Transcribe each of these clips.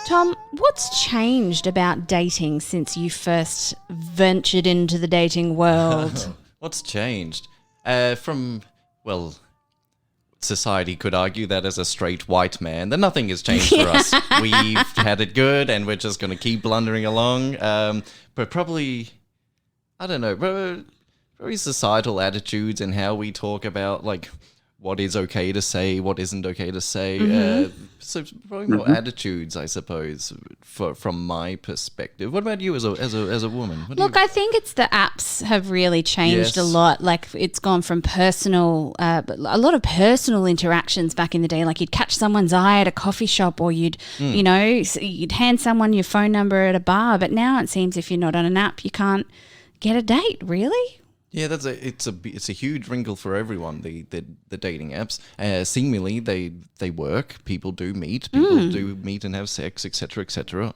Tom, what's changed about dating since you first ventured into the dating world? What's changed? Society could argue that as a straight white man, that nothing has changed for us. We've had it good and we're just going to keep blundering along. But probably, I don't know, probably societal attitudes and how we talk about, like, what is okay to say, what isn't okay to say. So probably more attitudes, I suppose, from my perspective. What about you as a woman? Look, I think it's the apps have really changed a lot. Like, it's gone from personal, a lot of personal interactions back in the day. Like, you'd catch someone's eye at a coffee shop, or you'd hand someone your phone number at a bar. But now it seems if you're not on an app, you can't get a date, really. Yeah, it's a huge wrinkle for everyone. The dating apps, seemingly they work. People do meet. People do meet and have sex, etc., etc.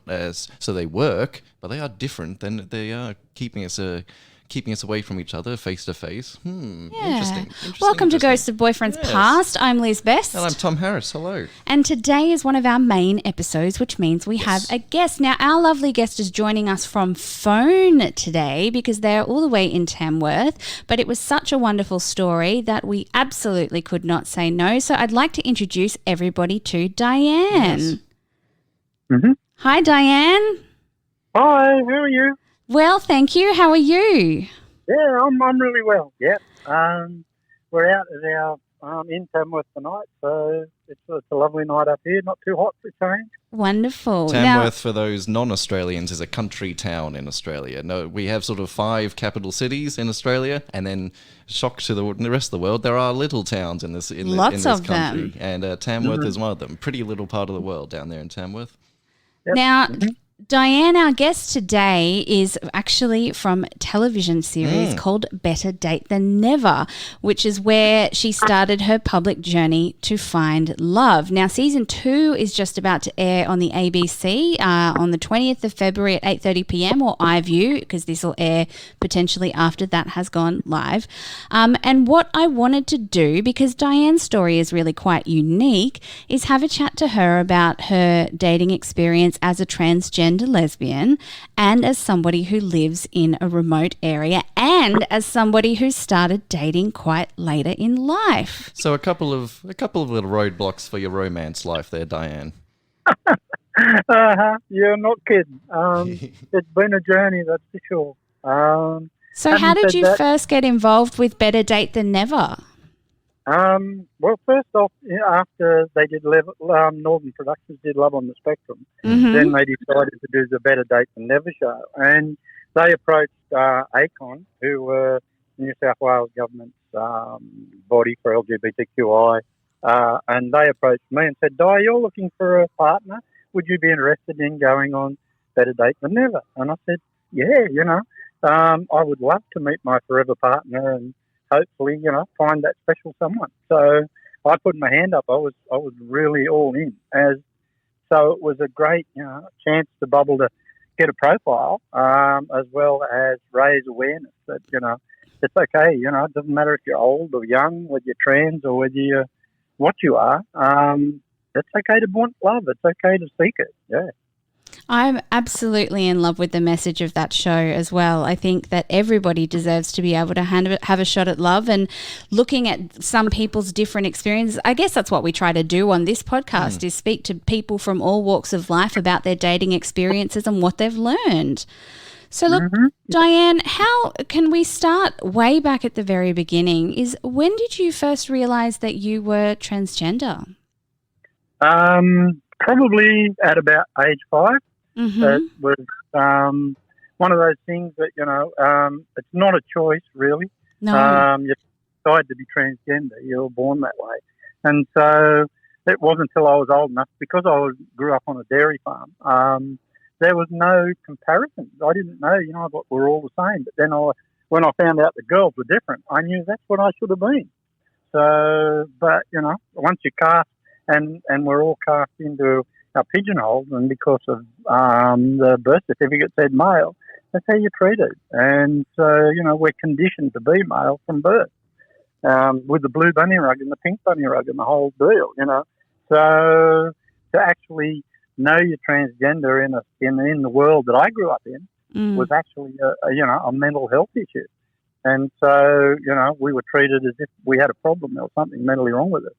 So they work, but they are different than they are keeping us away from each other, face to face. Interesting. Welcome to Ghosts of Boyfriends Past. I'm Liz Best. And I'm Tom Harris. Hello. And today is one of our main episodes, which means we have a guest. Now, our lovely guest is joining us from phone today because they're all the way in Tamworth, but it was such a wonderful story that we absolutely could not say no. So I'd like to introduce everybody to Diane. Yes. Hi, Diane. Hi, how are you? Well, thank you. How are you? Yeah, I'm really well. Yeah, we're out at our in Tamworth tonight, so it's a lovely night up here. Not too hot for change. Wonderful. Tamworth, for those non-Australians, is a country town in Australia. No, we have sort of 5 capital cities in Australia, and then, shock to the rest of the world, there are little towns in this country, and Tamworth is one of them. Pretty little part of the world down there in Tamworth. Yep. Now, Diane, our guest today, is actually from a television series called Better Date Than Never, which is where she started her public journey to find love. Now, season 2 is just about to air on the ABC on the 20th of February at 8:30 p.m. or iView, because this will air potentially after that has gone live. And what I wanted to do, because Diane's story is really quite unique, is have a chat to her about her dating experience as a transgender lesbian, and as somebody who lives in a remote area, and as somebody who started dating quite later in life. So a couple of little roadblocks for your romance life there, Diane. You're not kidding. It's been a journey, that's for sure. So how did you first get involved with Better Date Than Never? Well, first off, after they did Northern Productions did Love on the Spectrum, then they decided to do the Better Date Than Never show, and they approached ACON, who were New South Wales government's body for LGBTQI, and they approached me and said, "Di, you're looking for a partner. Would you be interested in going on Better Date Than Never?" And I said, "Yeah, I would love to meet my forever partner and hopefully, find that special someone." So I put my hand up. I was really all in. So it was a great, chance to bubble to get a profile, as well as raise awareness that, it's okay. It doesn't matter if you're old or young, whether you're trans or whether you're what you are. It's okay to want love. It's okay to seek it. Yeah. I'm absolutely in love with the message of that show as well. I think that everybody deserves to be able to have a shot at love, and looking at some people's different experiences. I guess that's what we try to do on this podcast is speak to people from all walks of life about their dating experiences and what they've learned. So look, Diane, how can we start way back at the very beginning? When did you first realise that you were transgender? Probably at about age 5. It was one of those things that, it's not a choice, really. No. You decide to be transgender. You're born that way. And so it wasn't until I was old enough, because I grew up on a dairy farm, there was no comparison. I didn't know, but we're all the same. But then when I found out the girls were different, I knew that's what I should have been. So, but, once you cast, and we're all cast into our pigeonholes, and because of the birth certificate said male, that's how you're treated. And so, we're conditioned to be male from birth, with the blue bunny rug and the pink bunny rug and the whole deal, So to actually know you're transgender in the world that I grew up in was actually a mental health issue. And so, we were treated as if we had a problem. There was something mentally wrong with it.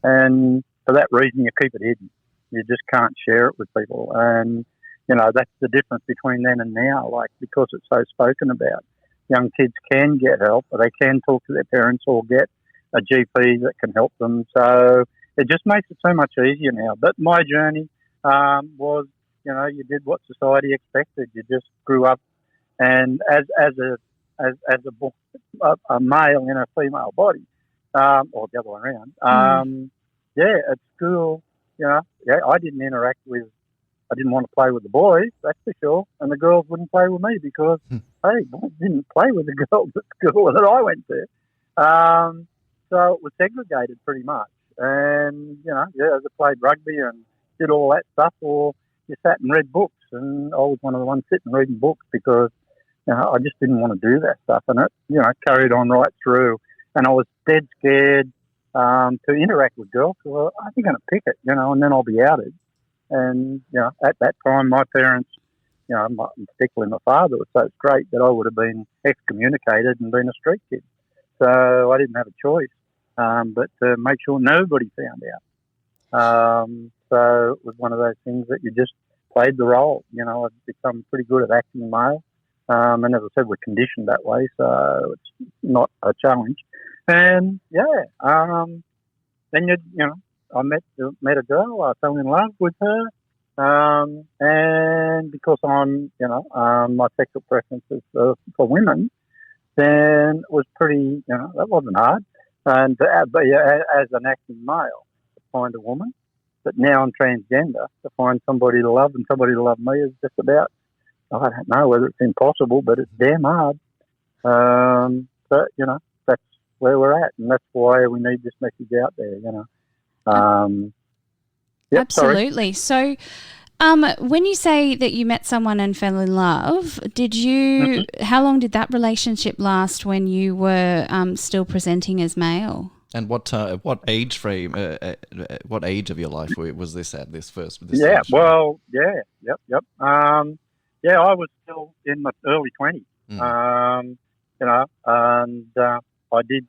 And for that reason, you keep it hidden. You just can't share it with people. And, that's the difference between then and now. Like, because it's so spoken about, young kids can get help, or they can talk to their parents or get a GP that can help them. So it just makes it so much easier now. But my journey was, you did what society expected. You just grew up, and as a male in a female body, or the other way around. At school, I didn't interact with. I didn't want to play with the boys, that's for sure, and the girls wouldn't play with me because boys didn't play with the girls at school that I went to. So it was segregated pretty much, and as I played rugby and did all that stuff, or you sat and read books, and I was one of the ones sitting reading books because I just didn't want to do that stuff, and it carried on right through, and I was dead scared to interact with girls because I think I'm going to pick it, and then I'll be outed. And at that time, my parents, particularly my father, was so straight that I would have been excommunicated and been a street kid. So I didn't have a choice, but to make sure nobody found out. So it was one of those things that you just played the role. I've become pretty good at acting male. And as I said, we're conditioned that way, so it's not a challenge. And then I met a girl. I fell in love with her, and because I'm, my sexual preferences for women, then it was pretty, that wasn't hard. And as an acting male, to find a woman, but now I'm transgender, to find somebody to love and somebody to love me is just about. I don't know whether it's impossible, but it's damn hard. But, that's where we're at, and that's why we need this message out there, Absolutely. Sorry. So when you say that you met someone and fell in love, did you, how long did that relationship last when you were still presenting as male? And what age frame, what age of your life was this at, this first? This yep. I was still in my early 20s, and I did,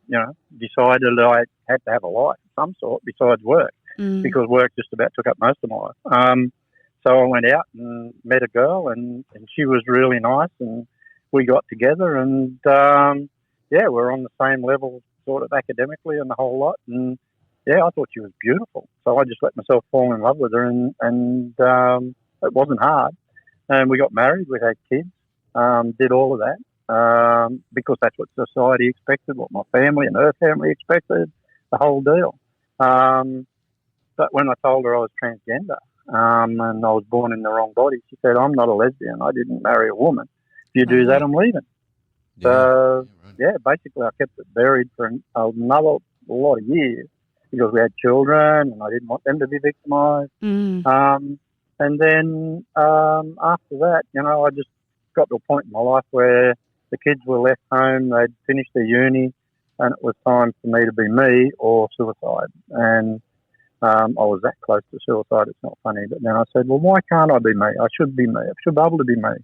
decided I had to have a life of some sort besides work, because work just about took up most of my life. So I went out and met a girl, and she was really nice, and we got together, and we're on the same level sort of academically and the whole lot, and I thought she was beautiful. So I just let myself fall in love with her, and it wasn't hard. And we got married, we had kids, did all of that, because that's what society expected, what my family and her family expected, the whole deal. But when I told her I was transgender, and I was born in the wrong body, she said, I'm not a lesbian, I didn't marry a woman. If you do that, I'm leaving. Basically I kept it buried for another lot of years because we had children and I didn't want them to be victimised. And then after that, I just got to a point in my life where the kids were left home, they'd finished their uni, and it was time for me to be me or suicide. And I was that close to suicide, it's not funny. But then I said, well, why can't I be me? I should be me. I should be able to be me.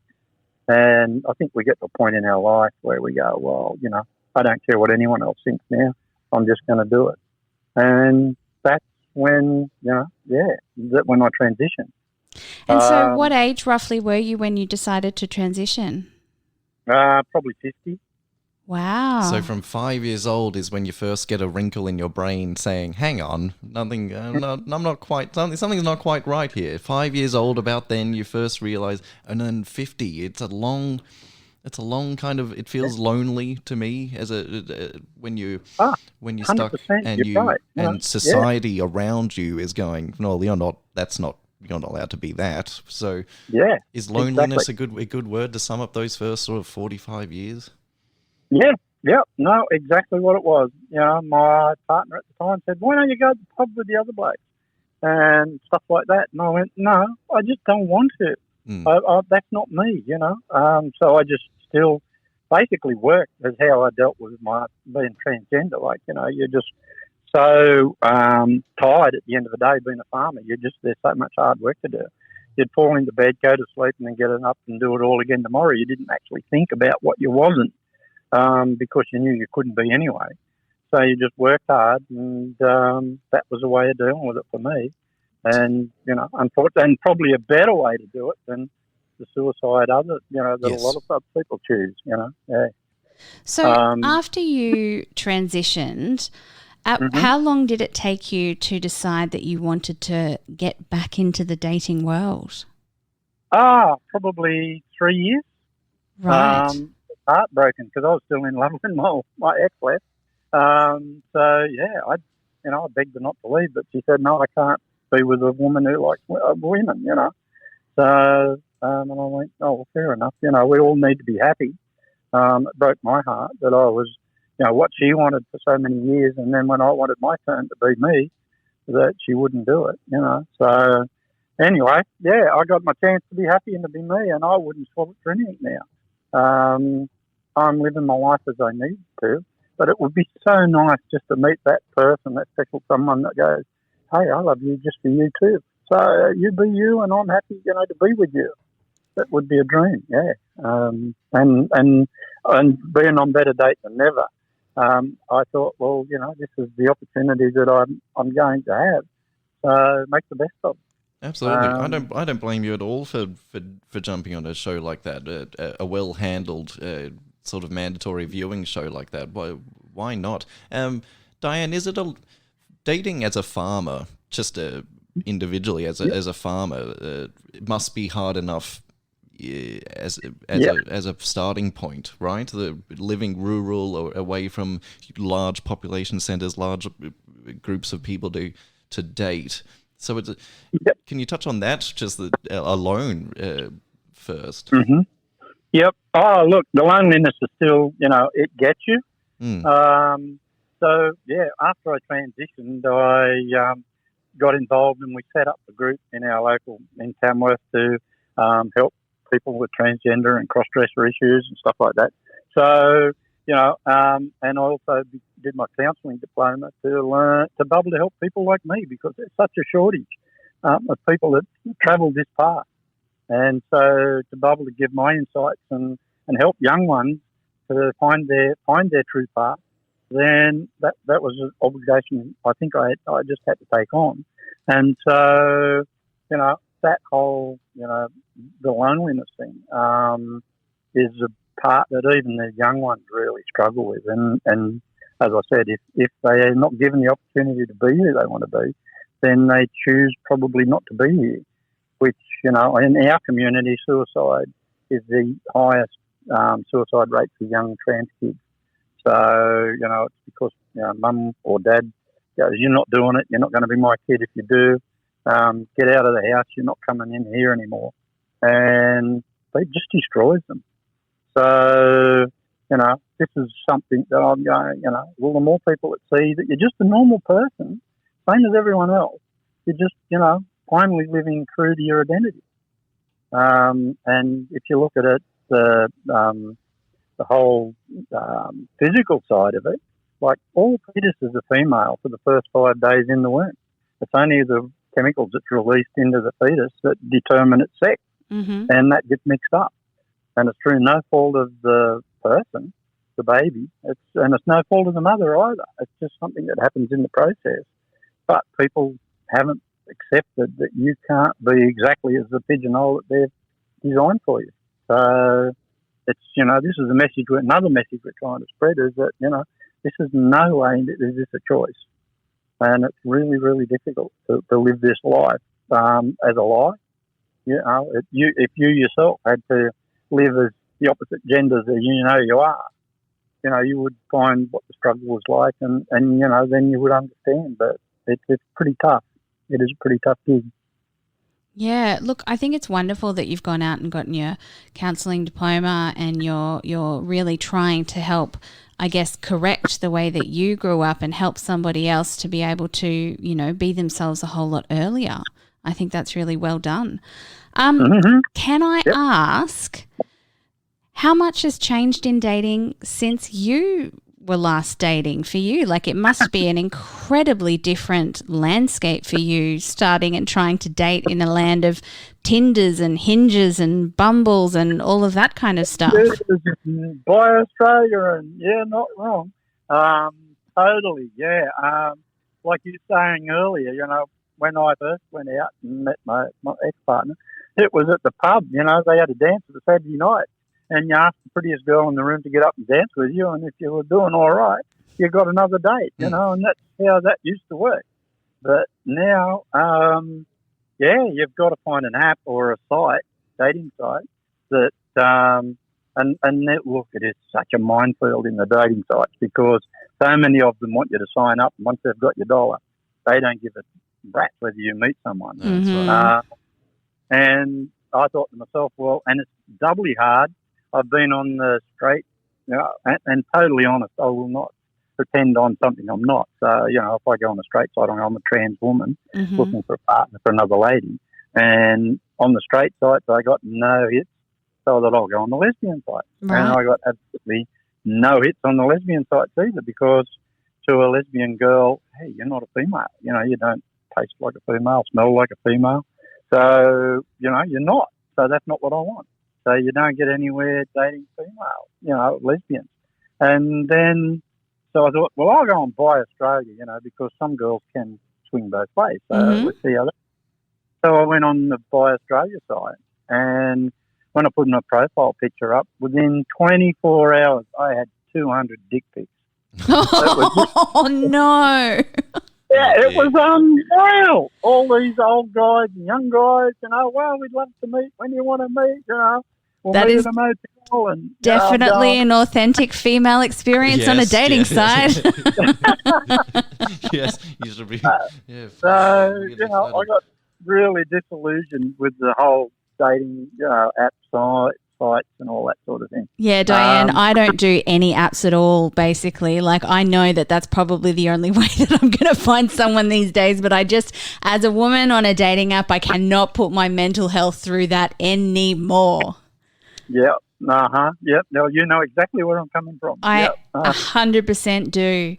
And I think we get to a point in our life where we go, well, I don't care what anyone else thinks now. I'm just going to do it. And that's when, when I transitioned. And so what age roughly were you when you decided to transition? Probably 50. Wow. So from 5 years old is when you first get a wrinkle in your brain saying, hang on, something's not quite right here. 5 years old, about then you first realize, and then 50, it's a long kind of, it feels lonely to me as when you're stuck and society around you is going, no, you're not allowed to be that. So is loneliness a good word to sum up those first sort of 45 years? No, exactly what it was. My partner at the time said, why don't you go to the pub with the other blokes and stuff like that? And I went, no, I just don't want to. That's not me, So I just still basically worked as how I dealt with my being transgender. Like, you're just so tired at the end of the day being a farmer. There's so much hard work to do. you'd fall into bed, go to sleep, and then get up and do it all again tomorrow. You didn't actually think about what you wasn't, because you knew you couldn't be anyway. So you just worked hard, and that was a way of dealing with it for me. And, unfortunately, and probably a better way to do it than the suicide that Yes. a lot of other people choose, yeah. So after you transitioned, how long did it take you to decide that you wanted to get back into the dating world? Probably 3 years. Right. Heartbroken because I was still in love when my ex left. So yeah, I begged her not to leave, but she said, no, I can't be with a woman who likes women, So, and I went, oh, well, fair enough. We all need to be happy. It broke my heart that I was, what she wanted for so many years, and then when I wanted my turn to be me, that she wouldn't do it, So anyway, yeah, I got my chance to be happy and to be me, and I wouldn't swap it for anything now. I'm living my life as I need to, but it would be so nice just to meet that person, that special someone that goes, hey, I love you just for you too. So you be you, and I'm happy, to be with you. That would be a dream, yeah. And being on Better Date Than Never, I thought, well, this is the opportunity that I'm going to have. So make the best of it. Absolutely. I don't blame you at all for jumping on a show like that, a well-handled sort of mandatory viewing show like that. Why not? Diane, is it dating as a farmer, just individually as a farmer, it must be hard enough as a starting point, right? The living rural or away from large population centers, large groups of people to date. So can you touch on that just alone first? Mm-hmm. Yep. Oh, look, the loneliness is still, it gets you. So, yeah, after I transitioned, I got involved and we set up a group in our local, in Tamworth, to help people with transgender and cross-dresser issues and stuff like that. So, and I also did my counselling diploma to be able to help people like me, because there's such a shortage of people that travel this path. And so to be able to give my insights and help young ones to find their true path, then that was an obligation I think I just had to take on. And so, that whole, the loneliness thing is a part that even the young ones really struggle with. And as I said, if they are not given the opportunity to be who they want to be, then they choose probably not to be here, which, in our community, suicide is the highest suicide rate for young trans kids. So, it's because, mum or dad goes, you're not doing it, you're not going to be my kid if you do. Get out of the house, you're not coming in here anymore. And it just destroys them. So, this is something that I'm going, well, the more people that see that you're just a normal person, same as everyone else, you're just, finally living true to your identity. And if you look at it, the whole physical side of it, like all fetuses are female for the first 5 days in the womb. It's only the chemicals that's released into the fetus that determine its sex, and that gets mixed up. And it's through no fault of the person, the baby, it's no fault of the mother either. It's just something that happens in the process. But people haven't accepted that you can't be exactly as the pigeonhole that they've designed for you. So it's, this is another message we're trying to spread is that, this is no way is this a choice. And it's really, really difficult to live this life as a lie. If you yourself had to live as the opposite genders that you are, you would find what the struggle was like and then you would understand. But it's pretty tough. It is a pretty tough gig. Yeah, look, I think it's wonderful that you've gone out and gotten your counselling diploma and you're really trying to help, I guess, correct the way that you grew up and help somebody else to be able to, be themselves a whole lot earlier. I think that's really well done. Can I ask, how much has changed in dating since you were last dating for you? Like, it must be an incredibly different landscape for you, starting and trying to date in a land of Tinders and Hinges and Bumbles and all of that kind of stuff. By Australia, and not wrong. Totally, yeah. Like you were saying earlier, when I first went out and met my ex-partner, it was at the pub. They had a dance for the Saturday night, and you asked the prettiest girl in the room to get up and dance with you, and if you were doing all right, you got another date, and that's how that used to work. But now, you've got to find an app or a dating site that, look, it is such a minefield in the dating sites, because so many of them want you to sign up, and once they've got your dollar, they don't give a rat whether you meet someone. That's right. And I thought to myself, well, and it's doubly hard. I've been on the straight, and totally honest, I will not pretend I'm something I'm not. So, if I go on the straight side, I'm a trans woman looking for a partner for another lady. And on the straight side, I got no hits, so that I'll go on the lesbian side. Right. And I got absolutely no hits on the lesbian sites either, because to a lesbian girl, hey, you're not a female. You don't taste like a female, smell like a female. So, you're not. So that's not what I want. So you don't get anywhere dating female, lesbians. And then, so I thought, well, I'll go and buy Australia, because some girls can swing both ways. So let's see how that. So I went on the Buy Australia site, and when I put my profile picture up, within 24 hours, I had 200 dick pics. Oh, no. Yeah, it was unreal. All these old guys and young guys, well, we'd love to meet when you want to meet, we'll that meet is at a motel. And, definitely an authentic female experience on a dating site. Yes, you should be. So, I got really disillusioned with the whole dating app sites and all that sort of thing. Yeah, Diane, I don't do any apps at all, basically. Like, I know that that's probably the only way that I'm going to find someone these days, but I just, as a woman on a dating app, I cannot put my mental health through that anymore. Yep. Yep. No, you know exactly where I'm coming from. I 100% do.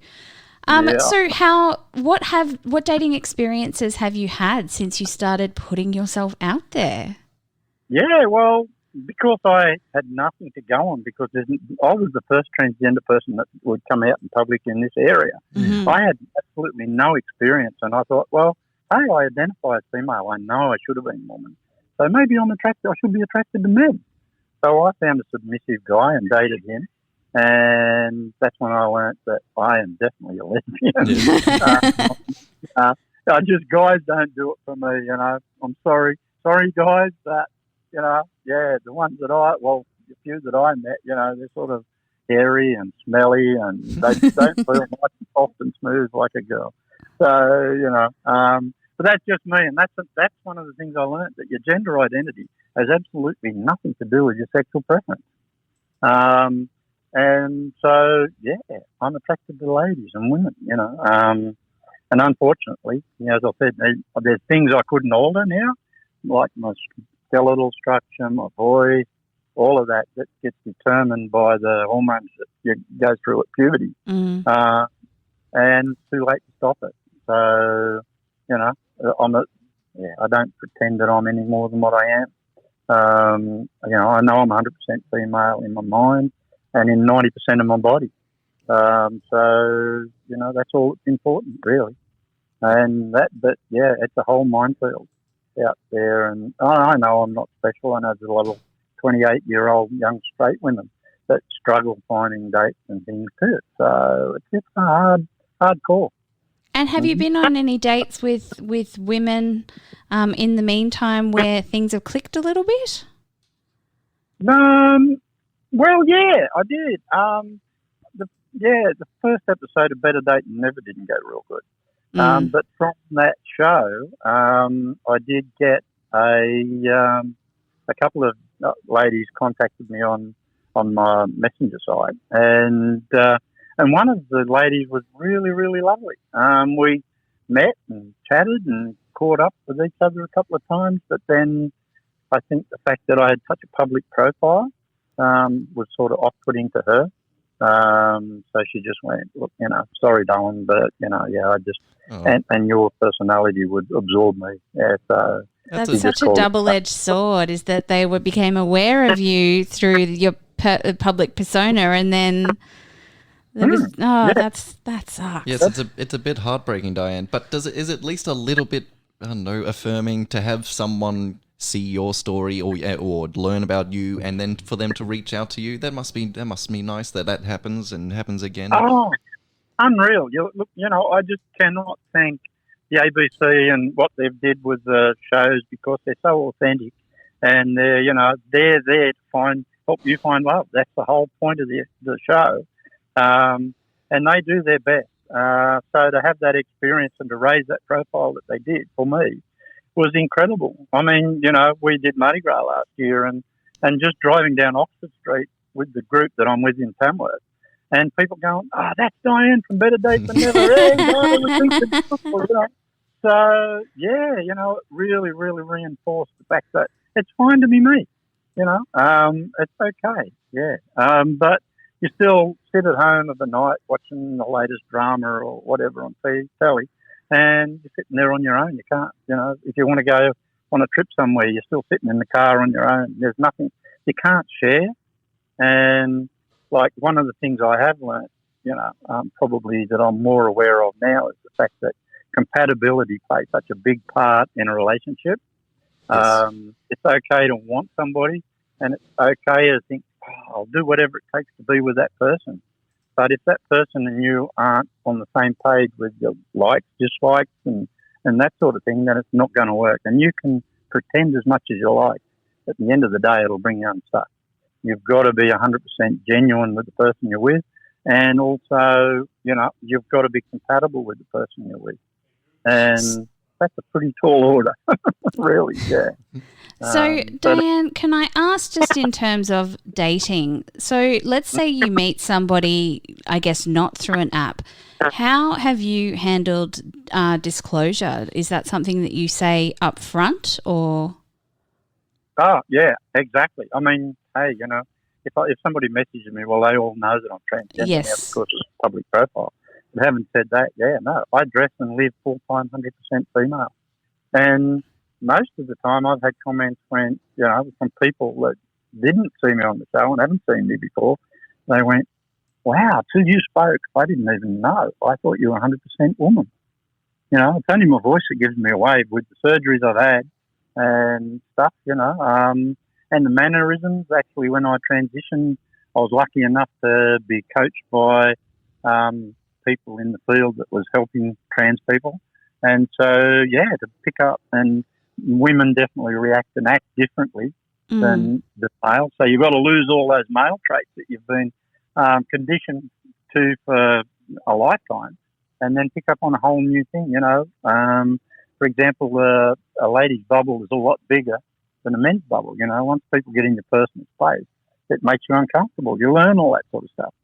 So what dating experiences have you had since you started putting yourself out there? Yeah, well, because I had nothing to go on, because I was the first transgender person that would come out in public in this area. Mm-hmm. I had absolutely no experience, and I thought, well, hey, I identify as female. I know I should have been a woman. So maybe I should be attracted to men. So I found a submissive guy and dated him, and that's when I learned that I am definitely a lesbian. Guys don't do it for me, I'm sorry. Sorry, guys, but the ones that the few that I met, they're sort of hairy and smelly, and they don't feel nice and soft and smooth like a girl. So, but that's just me, and that's one of the things I learned, that your gender identity has absolutely nothing to do with your sexual preference. And so, I'm attracted to ladies and women, and unfortunately, as I said, there's things I couldn't alter now, like my skeletal structure, my voice, all of that gets determined by the hormones that you go through at puberty. And it's too late to stop it. So, I don't pretend that I'm any more than what I am. I know I'm 100% female in my mind and in 90% of my body. So, that's all that's important, really. It's a whole minefield out there, and I know I'm not special. I know there's a lot of 28-year-old young straight women that struggle finding dates and things too. So it's a hard call. And have you been on any dates with women in the meantime where things have clicked a little bit? Well, yeah, I did. The first episode of Better Date Than Never didn't go real good. But from that show, I did get a couple of ladies contacted me on my messenger site, and one of the ladies was really, really lovely. We met and chatted and caught up with each other a couple of times, but then I think the fact that I had such a public profile was sort of off-putting to her. So she just went, look, sorry, darling, but, I just, and your personality would absorb me. Yeah, so that's such a double-edged sword, is that they became aware of you through your public persona, and then there was, that sucks. Yes, it's a bit heartbreaking, Diane, but is it at least a little bit, I don't know, affirming to have someone see your story or learn about you, and then for them to reach out to you? That must be nice that happens and happens again. Oh, unreal! Look, I just cannot thank the ABC and what they've did with the shows, because they're so authentic, and they're there to help you find love. That's the whole point of the show, and they do their best. So to have that experience and to raise that profile that they did for me was incredible. I mean, we did Mardi Gras last year, and just driving down Oxford Street with the group that I'm with in Tamworth, and people going, that's Diane from Better Date Than Never. So, it really, really reinforced the fact that it's fine to be me, it's okay, yeah. But you still sit at home of a night watching the latest drama or whatever on telly, and you're sitting there on your own. You can't, if you want to go on a trip somewhere, you're still sitting in the car on your own. There's nothing, you can't share. And like one of the things I have learned, probably that I'm more aware of now, is the fact that compatibility plays such a big part in a relationship. Yes. It's okay to want somebody, and it's okay to think, I'll do whatever it takes to be with that person. But if that person and you aren't on the same page with your likes, dislikes, and that sort of thing, then it's not going to work. And you can pretend as much as you like. At the end of the day, it'll bring you unstuck. You've got to be 100% genuine with the person you're with, and also, you've got to be compatible with the person you're with. And that's a pretty tall order, really, yeah. So, Diane, can I ask, just in terms of dating, so let's say you meet somebody, I guess not through an app. How have you handled disclosure? Is that something that you say up front, or? Oh, yeah, exactly. I mean, hey, if somebody messages me, well, they all know that I'm transgender. Yes. Now, of course, it's a public profile. But having said that, I dress and live full-time 100% female. And most of the time I've had comments from people that didn't see me on the show and haven't seen me before. They went, wow, till you spoke, I didn't even know. I thought you were 100% woman. It's only my voice that gives me away with the surgeries I've had and stuff, and the mannerisms. Actually, when I transitioned, I was lucky enough to be coached by people in the field that was helping trans people. And so, to pick up, and women definitely react and act differently than the male. So you've got to lose all those male traits that you've been conditioned to for a lifetime, and then pick up on a whole new thing, For example, a lady's bubble is a lot bigger than a men's bubble. Once people get in your personal space, it makes you uncomfortable. You learn all that sort of stuff.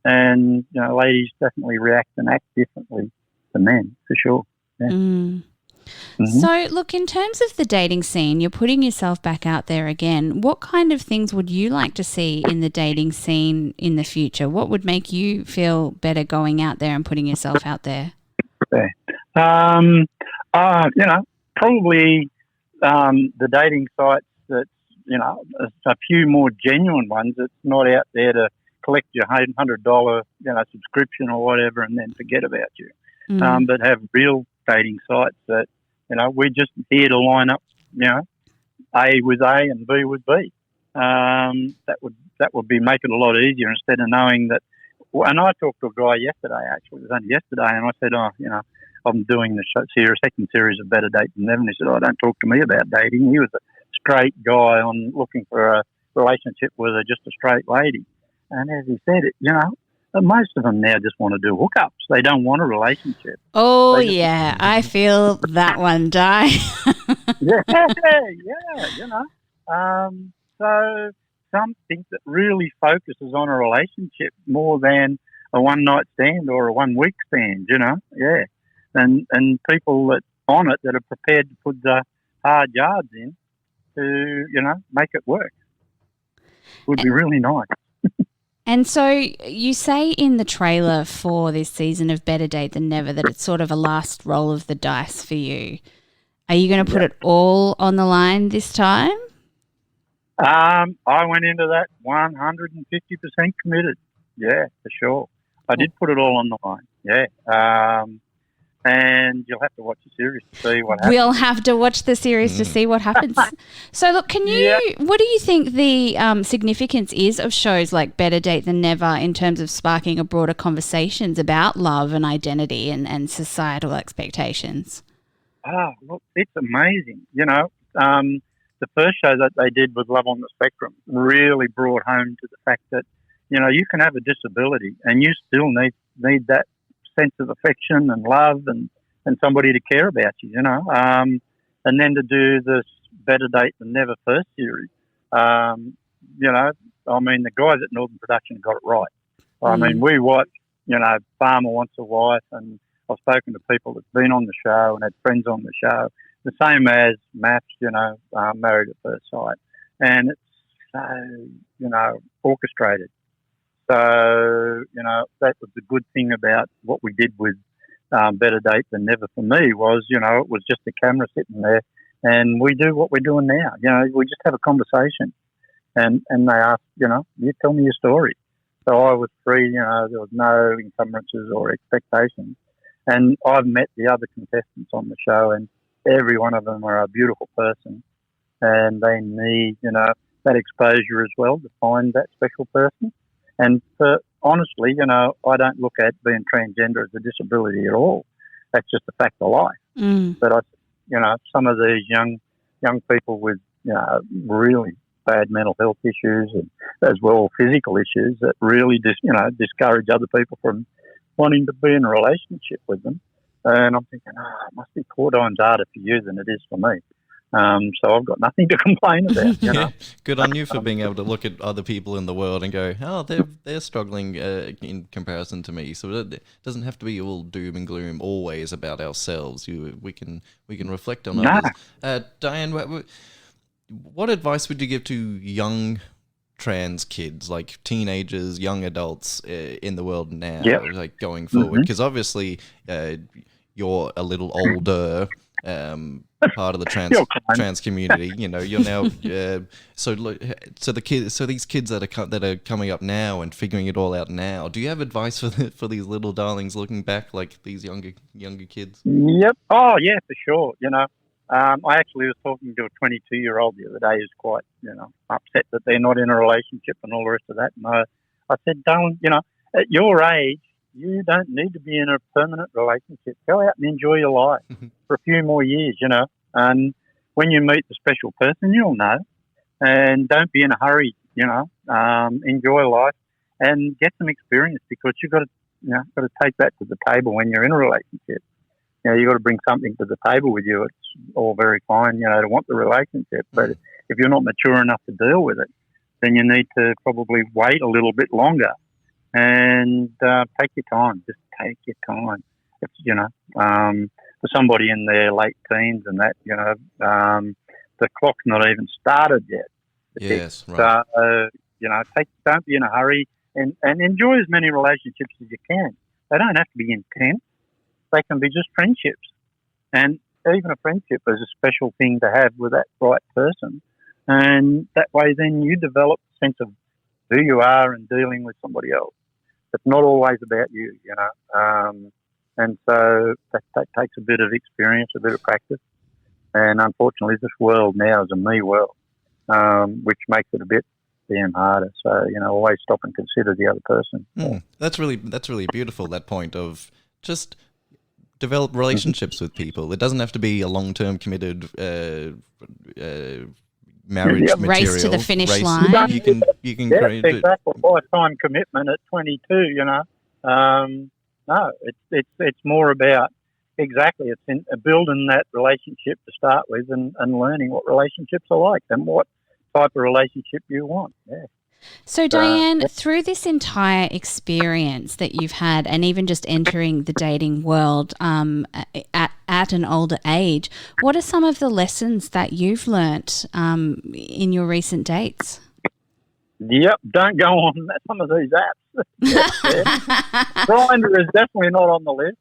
And, ladies definitely react and act differently to men, for sure. Yeah. Mm-hmm. So, look, in terms of the dating scene, you're putting yourself back out there again. What kind of things would you like to see in the dating scene in the future? What would make you feel better going out there and putting yourself out there? Probably the dating sites that, a few more genuine ones. It's not out there to collect your $100, subscription or whatever and then forget about you. But have real dating sites that, we're just here to line up, A with A and B with B. That would make it a lot easier instead of knowing that. And I talked to a guy yesterday, actually, it was only yesterday, and I said, I'm doing the second series of Better Date Than Never, and he said, don't talk to me about dating. He was a straight guy looking for a relationship with just a straight lady. And as he said, most of them now just want to do hookups. They don't want a relationship. Oh, yeah. I feel that one, Di. Yeah. So something that really focuses on a relationship more than a one-night stand or a one-week stand, Yeah. And people that are prepared to put the hard yards in to, make it work would be really nice. And so you say in the trailer for this season of Better Date Than Never that it's sort of a last roll of the dice for you. Are you going to put it all on the line this time? I went into that 150% committed. Yeah, for sure. I did put it all on the line. Yeah. And you'll have to watch the series to see what happens. We'll have to watch the series to see what happens. So, look, what do you think the significance is of shows like Better Date Than Never in terms of sparking a broader conversations about love and identity and societal expectations? Oh, look, it's amazing. The first show that they did with Love on the Spectrum really brought home to the fact that, you can have a disability and you still need that sense of affection and love and somebody to care about you, and then to do this Better Date Than Never first series, the guys at Northern Production got it right. I mean, we watched, Farmer Wants a Wife, and I've spoken to people that's been on the show and had friends on the show, the same as Maps, Married at First Sight, and it's so, orchestrated. So, that was the good thing about what we did with Better Date Than Never for me was, it was just a camera sitting there and we do what we're doing now. We just have a conversation and they ask, you tell me your story. So I was free, there was no encumbrances or expectations. And I've met the other contestants on the show and every one of them are a beautiful person and they need, that exposure as well to find that special person. And honestly, I don't look at being transgender as a disability at all. That's just a fact of life. But some of these young people with really bad mental health issues and as well physical issues that really discourage other people from wanting to be in a relationship with them. And I'm thinking, it must be 4 times harder for you than it is for me. So I've got nothing to complain about. Yeah, good on you for being able to look at other people in the world and go, oh, they're struggling in comparison to me. So it doesn't have to be all doom and gloom always about ourselves. We can reflect on others. Diane, what advice would you give to young trans kids, like teenagers, young adults in the world now, like going forward? Because obviously you're a little older. Part of the trans community, you're now so these kids that are coming up now and figuring it all out now. Do you have advice for these little darlings looking back, like these younger kids? Yep. Oh yeah, for sure. I actually was talking to a 22-year-old the other day who's quite upset that they're not in a relationship and all the rest of that. And I said, darling, at your age, you don't need to be in a permanent relationship. Go out and enjoy your life for a few more years, And when you meet the special person, you'll know. And don't be in a hurry, enjoy life and get some experience because you've got to take that to the table when you're in a relationship. You've got to bring something to the table with you. It's all very fine, to want the relationship. But if you're not mature enough to deal with it, then you need to probably wait a little bit longer. And take your time. Just take your time. It's, for somebody in their late teens and that, the clock's not even started yet. Yes, right. So, don't be in a hurry and enjoy as many relationships as you can. They don't have to be intense. They can be just friendships. And even a friendship is a special thing to have with that right person. And that way then you develop a sense of who you are and dealing with somebody else. It's not always about you, and so that takes a bit of experience, a bit of practice. And unfortunately, this world now is a me world, which makes it a bit damn harder. So, always stop and consider the other person. That's really beautiful, that point of just develop relationships with people. It doesn't have to be a long-term committed marriage material. Race to the finish line. You can create exactly. Lifetime commitment at 22. No, it's more about it's in building that relationship to start with and learning what relationships are like and what type of relationship you want. Yeah. So, Diane, through this entire experience that you've had and even just entering the dating world at an older age, what are some of the lessons that you've learnt in your recent dates? Yep, don't go on some of these apps. Grindr is definitely not on the list.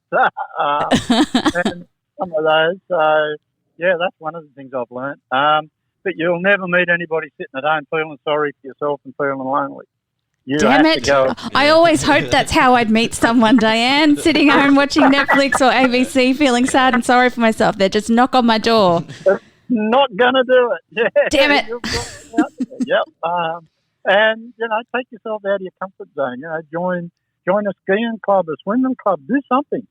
And some of those. So, yeah, that's one of the things I've learned. But you'll never meet anybody sitting at home feeling sorry for yourself and feeling lonely. Damn it. I always hoped that's how I'd meet someone, Diane, sitting home watching Netflix or ABC feeling sad and sorry for myself. They just knock on my door. Not going to do it. Yeah. Damn it. Yep. And, take yourself out of your comfort zone. Join a skiing club, a swimming club, do something.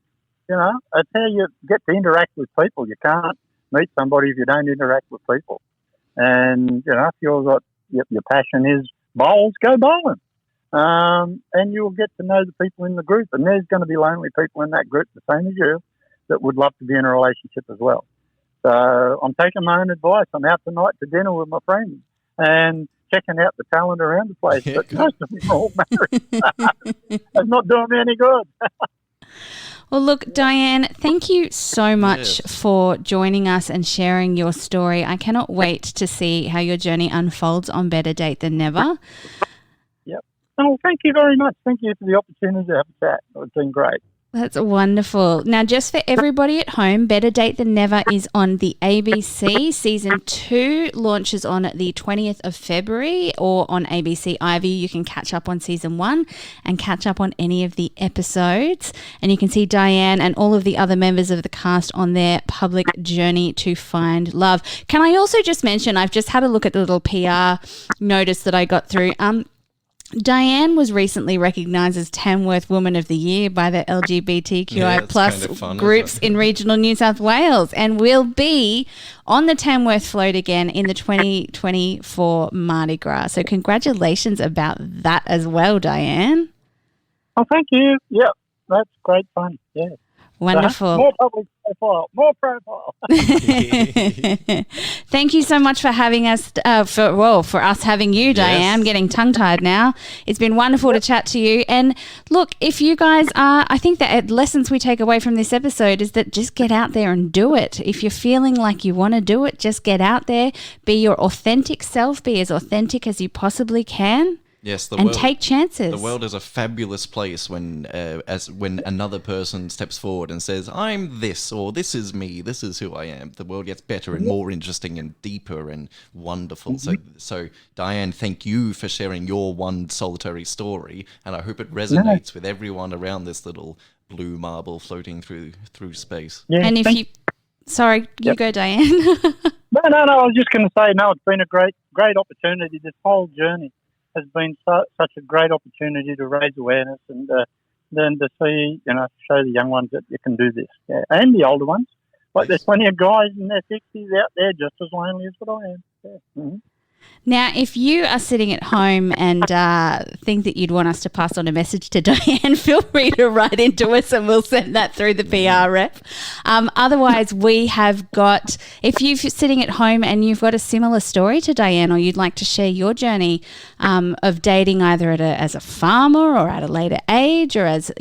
That's how you get to interact with people. You can't meet somebody if you don't interact with people. And, if your passion is bowls, go bowling. And you'll get to know the people in the group. And there's going to be lonely people in that group, the same as you, that would love to be in a relationship as well. So I'm taking my own advice. I'm out tonight to dinner with my friends and checking out the talent around the place. Yeah, but most of them are all married. It's not doing me any good. Well, look, Diane, thank you so much for joining us and sharing your story. I cannot wait to see how your journey unfolds on Better Date Than Never. Yep. Oh, thank you very much. Thank you for the opportunity to have a chat. It's been great. That's wonderful. Now, just for everybody at home, Better Date Than Never is on the ABC. Season 2 launches on the 20th of February, or on ABC iView. You can catch up on Season 1 and catch up on any of the episodes. And you can see Diane and all of the other members of the cast on their public journey to find love. Can I also just mention, I've just had a look at the little PR notice that I got through. Diane was recently recognised as Tamworth Woman of the Year by the LGBTQI plus groups in regional New South Wales, and will be on the Tamworth float again in the 2024 Mardi Gras. So congratulations about that as well, Diane. Oh, thank you. Yep, that's great fun. Yeah. Wonderful. More public profile. More profile. Thank you so much for having us, for us having you, Diane. Yes. I'm getting tongue-tied now. It's been wonderful to chat to you. And look, if you guys are, I think that lessons we take away from this episode is that just get out there and do it. If you're feeling like you want to do it, just get out there, be your authentic self, be as authentic as you possibly can. Yes, take chances. The world is a fabulous place when another person steps forward and says, "I'm this," or "This is me. This is who I am." The world gets better and more interesting and deeper and wonderful. So Diane, thank you for sharing your one solitary story, and I hope it resonates with everyone around this little blue marble floating through space. Yeah, and if you, sorry, you go, Diane. No. I was just going to say, no, it's been a great opportunity. This whole journey has been such a great opportunity to raise awareness and then to see, show the young ones that you can do this, and the older ones. Like there's plenty of guys in their 60s out there just as lonely as what I am. Yeah. Mm-hmm. Now, if you are sitting at home and think that you'd want us to pass on a message to Diane, feel free to write into us and we'll send that through the PR rep. Otherwise, we have got, if you're sitting at home and you've got a similar story to Diane, or you'd like to share your journey of dating either as a farmer or at a later age, or as,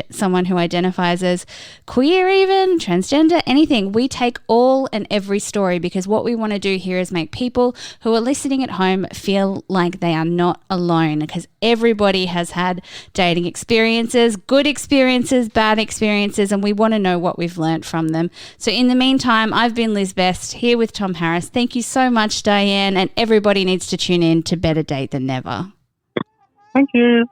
someone who identifies as queer even, transgender, anything, we take all and every story, because what we want to do here is make people who are listening at home feel like they are not alone, because everybody has had dating experiences, good experiences, bad experiences, and we want to know what we've learnt from them. So in the meantime, I've been Liz Best here with Tom Harris. Thank you so much, Diane, and everybody needs to tune in to Better Date Than Never. Thank you.